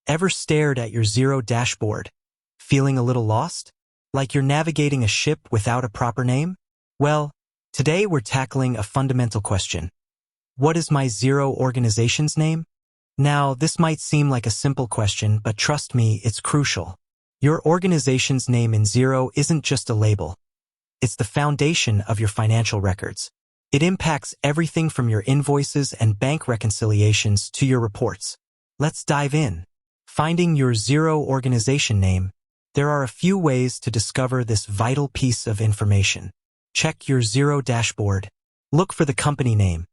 Ever stared at your Xero dashboard, feeling a little lost? Like you're navigating a ship without a proper name? Well, today we're tackling a fundamental question. What is my Xero organization's name? Now, this might seem like a simple question, but trust me, it's crucial. Your organization's name in Xero isn't just a label. It's the foundation of your financial records. It impacts everything from your invoices and bank reconciliations to your reports. Let's dive in. Finding your Xero organization name. There are a few ways to discover this vital piece of information. Check your Xero dashboard. Look for the company name.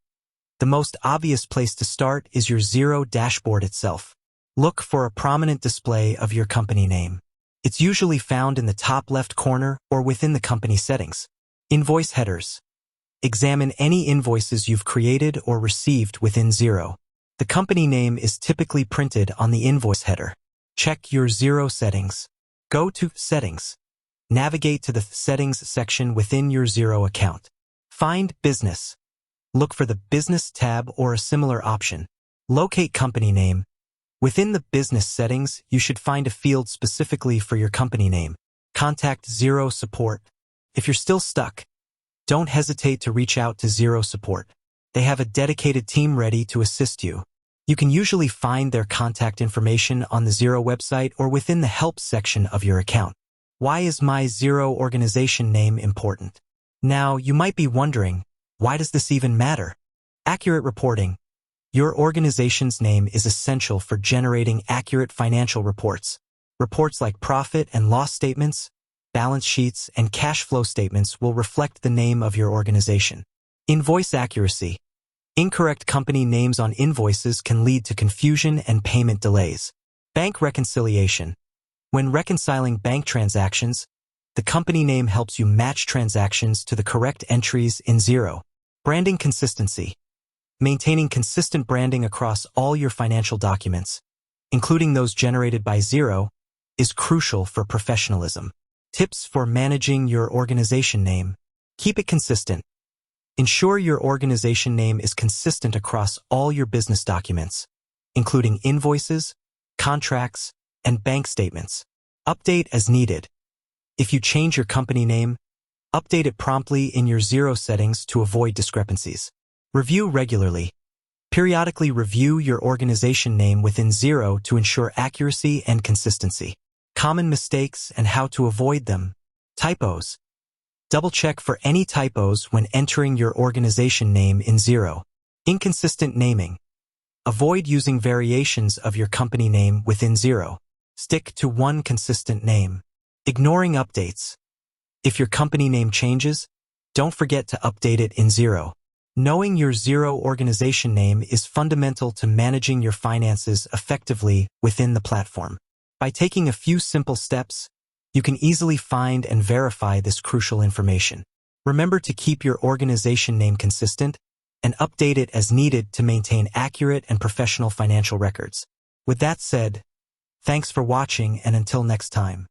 The most obvious place to start is your Xero dashboard itself. Look for a prominent display of your company name. It's usually found in the top left corner or within the company settings. Invoice headers. Examine any invoices you've created or received within Xero. The company name is typically printed on the invoice header. Check your Xero settings. Go to Settings. Navigate to the Settings section within your Xero account. Find Business. Look for the Business tab or a similar option. Locate company name. Within the Business settings, you should find a field specifically for your company name. Contact Xero support. If you're still stuck, don't hesitate to reach out to Xero support. They have a dedicated team ready to assist you. You can usually find their contact information on the Xero website or within the Help section of your account. Why is my Xero organization name important? Now, you might be wondering, why does this even matter? Accurate reporting. Your organization's name is essential for generating accurate financial reports. Reports like profit and loss statements, balance sheets, and cash flow statements will reflect the name of your organization. Invoice accuracy. Incorrect company names on invoices can lead to confusion and payment delays. Bank reconciliation. When reconciling bank transactions, the company name helps you match transactions to the correct entries in Xero. Branding consistency. Maintaining consistent branding across all your financial documents, including those generated by Xero, is crucial for professionalism. Tips for managing your organization name. Keep it consistent. Ensure your organization name is consistent across all your business documents, including invoices, contracts, and bank statements. Update as needed. If you change your company name, update it promptly in your Xero settings to avoid discrepancies. Review regularly. Periodically review your organization name within Xero to ensure accuracy and consistency. Common mistakes and how to avoid them. Typos. Double-check for any typos when entering your organization name in Xero. Inconsistent naming. Avoid using variations of your company name within Xero. Stick to one consistent name. Ignoring updates. If your company name changes, don't forget to update it in Xero. Knowing your Xero organization name is fundamental to managing your finances effectively within the platform. By taking a few simple steps, you can easily find and verify this crucial information. Remember to keep your organization name consistent and update it as needed to maintain accurate and professional financial records. With that said, thanks for watching, and until next time.